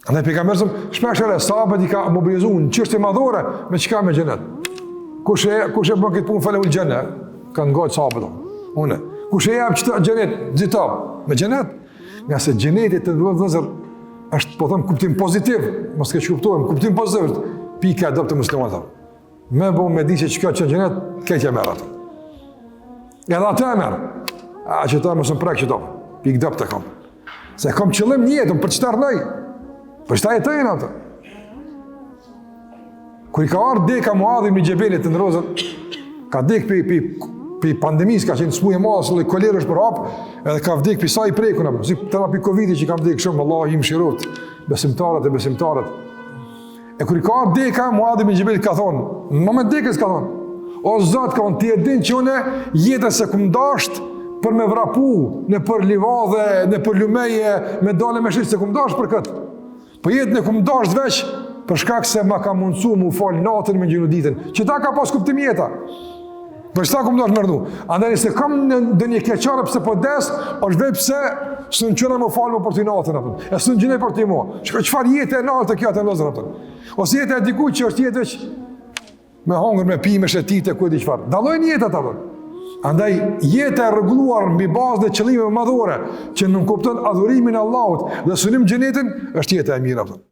Andaj pejgamberi shpeshherë sahabët i ka mobilizuar në çështje madhore me çka me xhenet. Kush e bën këtë punë falë ul xhenet, kanë ngojë sahabët. Unë. Kush e jap çto xhenet, xhitab me xhenet, nga se xheneti të vëllezër është po them kuptim pozitiv, mos e kuptojmë, kuptim pozitiv, pika adopt të muslimanëve. Me bo me di se çka që xhenet, keqja merr atë. Ja dha të merr. A që ta mos më prek çdo. Pik dop të kam. Se kam qëllim një jetën për çfarë rnoj. Për çfarë jetojnë ato? Kur i ka ardhur deka Muadhi ibn Jabelit të ndrozën, ka dek pi pandemisë, ka qenë smuj e madhe, se kolerë është për hap, edhe ka vdek pi sa i prekun, si terapi Covid-i që ka vdek shumë, Allah i mëshiroft, besimtarët. E kur i ka ardhur deka Muadhi ibn Jabelit ka thonë, në moment dekës ka thonë, o Zot, ka thonë, ti e din që une jetën se kum dasht për me vrapu, në për livadhe, në për lumeje, me dale me shqit, se kum dasht për këtë. Po jetën e kum dasht veç, për shkak se ma ka mundësu mu falë natën me gjinu ditën, që ta ka pas kuptim jeta. Për shta kum dasht mërdu. Andaj se kam në një keqare pëse po des, është vej pëse së në qëna më falë më për ty natën, e së në gjinaj për ty mua. Qëfar jetë e natë të kjo të lozër, ose jetë e diku që është jetë veç me hangër, me pi, me shetite, kujti qëfar. Dalojnë jetë atë. Andaj jetë e rregulluar mbi bazë dhe qëllime madhore që nuk kupton adhurimin e Allahut dhe synim xhenetin është jeta e mirë.